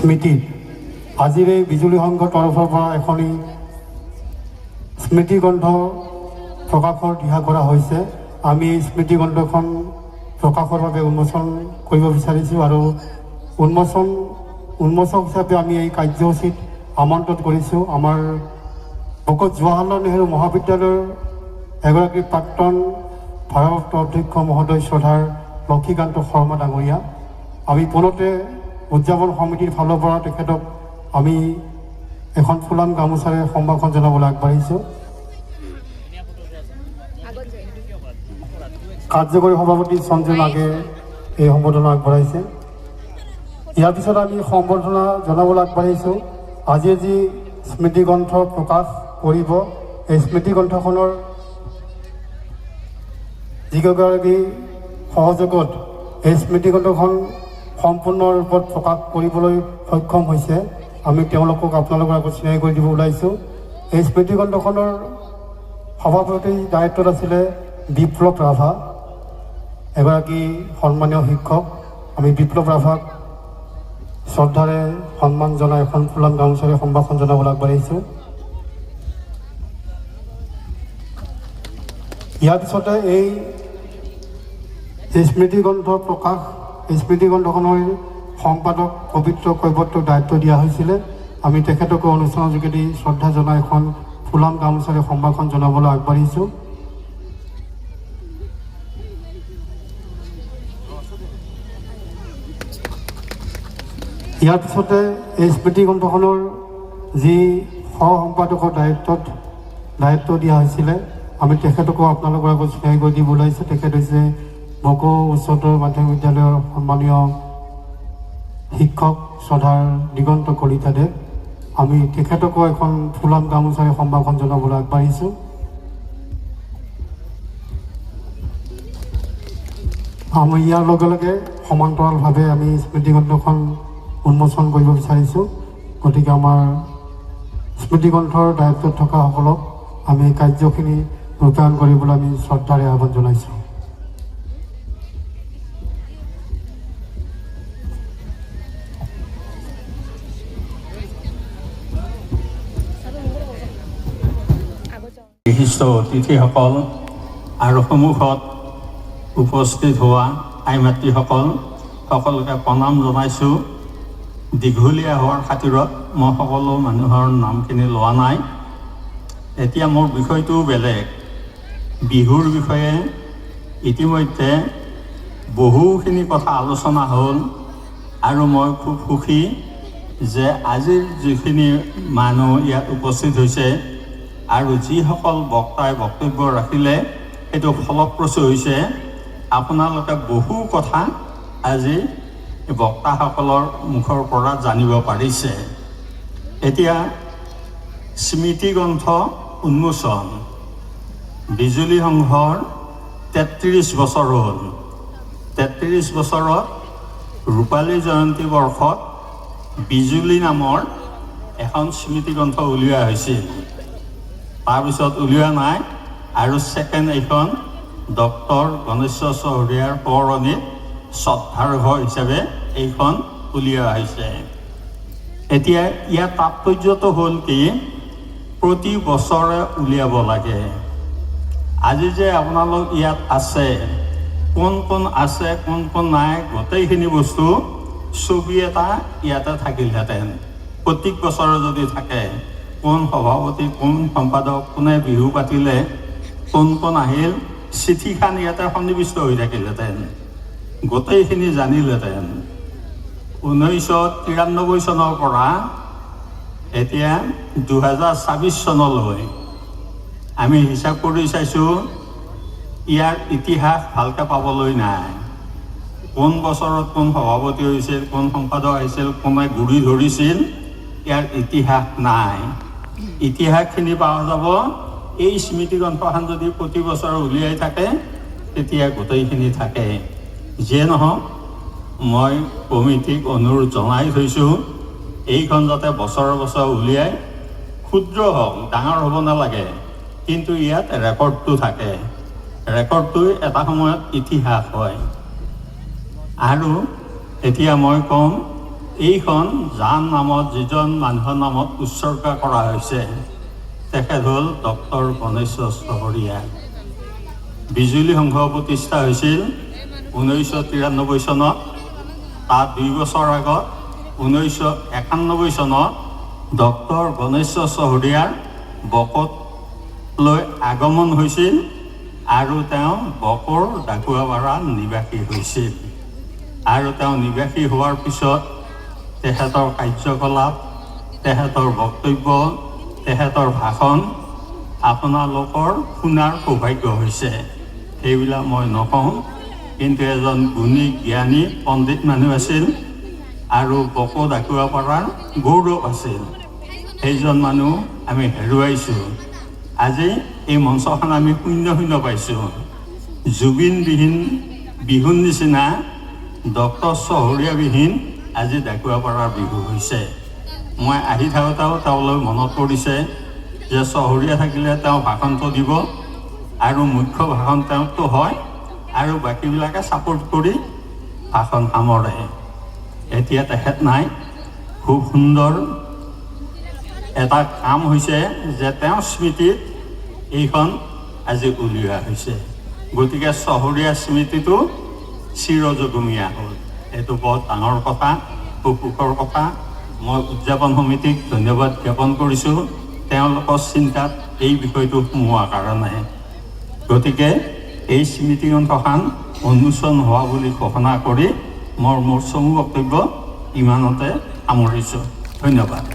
স্মৃতি আজিৰ এই বিজুলী সংঘৰ তৰফৰ পৰা এখনি স্মৃতি গ্ৰন্থ প্ৰকাশৰ দিহা কৰা হৈছে। আমি এই স্মৃতি গ্ৰন্থখন প্ৰকাশৰ বাবে উন্মোচন কৰিব বিচাৰিছোঁ আৰু উন্মোচক হিচাপে আমি এই কাৰ্যসূচীত আমন্ত্ৰণ কৰিছোঁ আমাৰ ভকত জৱাহৰলাল নেহৰু মহাবিদ্যালয়ৰ এগৰাকী প্ৰাক্তন ভাৰপ্ৰাপ্ত অধ্যক্ষ মহোদয় শ্ৰদ্ধাৰ লক্ষীকান্ত শৰ্মা ডাঙৰীয়া। আমি পুনতে উদযাপন সমিতিৰ ফালৰ পৰা তেখেতক আমি এখন ফুলাম গামোচাৰে সম্ভাষণ জনাবলৈ আগবাঢ়িছোঁ। কাৰ্যকৰী সভাপতি সঞ্জয় নাগে এই সম্বৰ্ধনা আগবঢ়াইছে। ইয়াৰ পিছত আমি সম্বৰ্ধনা জনাবলৈ আগবাঢ়িছোঁ। আজি যি স্মৃতি গ্ৰন্থ প্ৰকাশ কৰিব, এই স্মৃতি গ্ৰন্থখনৰ যিগৰাকী সহযোগত এই স্মৃতি গ্ৰন্থখন সম্পূৰ্ণ ৰূপত প্ৰকাশ কৰিবলৈ সক্ষম হৈছে, আমি তেওঁলোকক আপোনালোকৰ আগত চিনাকি কৰি দিব ওলাইছোঁ। এই স্মৃতি গ্ৰন্থখনৰ সভাপতিৰ দায়িত্বত আছিলে বিপ্লৱ ৰাভা, এগৰাকী সন্মানীয় শিক্ষক। আমি বিপ্লৱ ৰাভাক শ্ৰদ্ধাৰে সন্মান জনাই এখন ফুলাম গামোচাৰে সম্ভাষণ জনাবলৈ আগবাঢ়িছোঁ। ইয়াৰ পিছতে এই স্মৃতি গ্ৰন্থ প্ৰকাশ, এই স্মৃতি গ্ৰন্থখনৰ সম্পাদক পবিত্ৰ কৈৱৰ্তক দায়িত্ব দিয়া হৈছিলে। আমি তেখেতকো অনুষ্ঠানৰ যোগেদি শ্ৰদ্ধা জনাই এখন ফুলাম গামোচাৰে সম্ভাষণ জনাবলৈ আগবাঢ়িছোঁ। ইয়াৰ পিছতে এই স্মৃতি গ্ৰন্থখনৰ যি সহ সম্পাদকৰ দায়িত্ব দিয়া হৈছিলে, আমি তেখেতকো আপোনালোকৰ আগত চিনাকি কৰি দিব ওলাইছোঁ। তেখেত হৈছে মকৌ উচ্চতৰ মাধ্যমিক বিদ্যালয়ৰ সন্মানীয় শিক্ষক শ্ৰদ্ধাৰ দিগন্ত কলিতাদেৱ। আমি তেখেতকো এখন ফুলাম গামোচাৰে সম্ভাষণ জনাবলৈ আগবাঢ়িছোঁ। আমি ইয়াৰ লগে লগে সমান্তৰালভাৱে আমি স্মৃতি গ্ৰন্থখন উন্মোচন কৰিব বিচাৰিছোঁ। গতিকে আমাৰ স্মৃতি গ্ৰন্থৰ দায়িত্বত থকাসকলক আমি কাৰ্যখিনি ৰূপায়ণ কৰিবলৈ আমি শ্ৰদ্ধাৰে আহ্বান জনাইছোঁ। বিশিষ্ট অতিথিসকল আৰু সন্মুখত উপস্থিত হোৱা আই মাতৃসকল সকলোকে প্ৰণাম জনাইছোঁ। দীঘলীয়া হোৱাৰ খাতিৰত মই সকলো মানুহৰ নামখিনি লোৱা নাই। এতিয়া মোৰ বিষয়টো বেলেগ। বিহুৰ বিষয়ে ইতিমধ্যে বহুখিনি কথা আলোচনা হ'ল আৰু মই খুব সুখী যে আজিৰ যিখিনি মানুহ ইয়াত উপস্থিত হৈছে আৰু যিসকল বক্তাই বক্তব্য ৰাখিলে সেইটো ফলপ্ৰসূ হৈছে। আপোনালোকে বহু কথা আজি বক্তাসকলৰ মুখৰ পৰা জানিব পাৰিছে। এতিয়া স্মৃতি গ্ৰন্থ উন্মোচন বিজুলী সংঘৰ ৩৩ বছৰ হ'ল। ৩৩ বছৰত ৰূপালী জয়ন্তী বৰ্ষত বিজুলী নামৰ এখন স্মৃতি গ্ৰন্থ উলিওৱা হৈছিল। তাৰপিছত উলিওৱা নাই আৰু ছেকেণ্ড এইখন ডক্টৰ গণেশ্বৰ চহৰীয়াৰ সোঁৱৰণিত শ্ৰদ্ধাৰ ঘৰ হিচাপে এইখন উলিওৱা হৈছে। এতিয়া ইয়াৰ তাৎপৰ্যটো হ'ল কি, প্ৰতি বছৰে উলিয়াব লাগে। আজি যে আপোনালোক ইয়াত আছে, কোন কোন আছে কোন কোন নাই, গোটেইখিনি বস্তু ছবি এটা ইয়াতে থাকিলহেঁতেন। প্ৰত্যেক বছৰে যদি থাকে, কোন সভাপতি কোন সম্পাদক কোনে বিহু পাতিলে কোন কোন আহিল, চিঠিখন ইয়াতে সন্নিৱিষ্ট হৈ থাকিলহেঁতেন, গোটেইখিনি জানিলহেঁতেন। 1993 চনৰ পৰা এতিয়া 2024 চনলৈ আমি হিচাপ কৰি চাইছোঁ, ইয়াৰ ইতিহাস ভালকৈ পাবলৈ নাই। কোন বছৰত কোন সভাপতি হৈছিল, কোন সম্পাদক আহিছিল, কোনে গুৰি ধৰিছিল, ইয়াৰ ইতিহাস নাই। ইতিহাসখিনি পোৱা যাব এই স্মৃতি গ্ৰন্থখন যদি প্ৰতি বছৰে উলিয়াই থাকে, তেতিয়া গোটেইখিনি থাকে। যিয়ে নহওক, মই কমিটিক অনুৰোধ জনাই থৈছোঁ, এইখন যাতে বছৰে বছৰে উলিয়াই, ক্ষুদ্ৰ হওক ডাঙৰ হ'ব নালাগে, কিন্তু ইয়াত ৰেকৰ্ডটো থাকে। ৰেকৰ্ডটো এটা সময়ত ইতিহাস হয়। আৰু এতিয়া মই ক'ম এইখন যাৰ নামত যিজন মানুহৰ নামত উৎসৰ্গা কৰা হৈছে তেখেত হ'ল ডক্টৰ গণেশ্বৰ চহৰীয়া। বিজুলী সংঘ প্ৰতিষ্ঠা হৈছিল 1993 চনত। তাৰ 2 বছৰ আগত 1991 চনত ডক্টৰ গণেশ্বৰ চহৰীয়াৰ বকতলৈ আগমন হৈছিল আৰু তেওঁ বকৰ ডাকুৱাপাৰাৰ নিবাসী হৈছিল। আৰু তেওঁ নিবাসী হোৱাৰ পিছত তেখেতৰ কাৰ্যকলাপ, তেখেতৰ বক্তব্য, তেখেতৰ ভাষণ আপোনালোকৰ শুনাৰ সৌভাগ্য হৈছে। সেইবিলাক মই নকওঁ, কিন্তু এজন গুণী জ্ঞানী পণ্ডিত মানুহ আছিল আৰু বকো ডাকুৱাপাৰাৰ গৌৰৱ আছিল। সেইজন মানুহ আমি হেৰুৱাইছোঁ। আজি এই মঞ্চখন আমি শূন্য শূন্য পাইছোঁ। জুবিনবিহীন বিহুৰ নিচিনা ডক্টৰ চহৰীয়াবিহীন আজি ডাকুৱাপাৰাৰ বিহু হৈছে। মই আহি থাকোঁতেও তেওঁলৈ মনত পৰিছে যে চহৰীয়া থাকিলে তেওঁ ভাষণটো দিব আৰু মুখ্য ভাষণ তেওঁতো হয় আৰু বাকীবিলাকে ছাপোৰ্ট কৰি ভাষণ সামৰে। এতিয়া তেখেত নাই। খুব সুন্দৰ এটা কাম হৈছে যে তেওঁৰ স্মৃতিত এইখন আজি উলিওৱা হৈছে। গতিকে চহৰীয়া স্মৃতিটো চিৰযুগমীয়া হ'ল। এইটো বৰ ডাঙৰ কথা, খুব সুখৰ কথা। মই উদযাপন সমিতিক ধন্যবাদ জ্ঞাপন কৰিছোঁ তেওঁলোকৰ চিন্তাত এই বিষয়টো সোমোৱাৰ কাৰণে। গতিকে এই স্মৃতিগ্ৰন্থখন উন্মোচন হোৱা বুলি ঘোষণা কৰি মোৰ চমু বক্তব্য ইমানতে সামৰিছোঁ। ধন্যবাদ।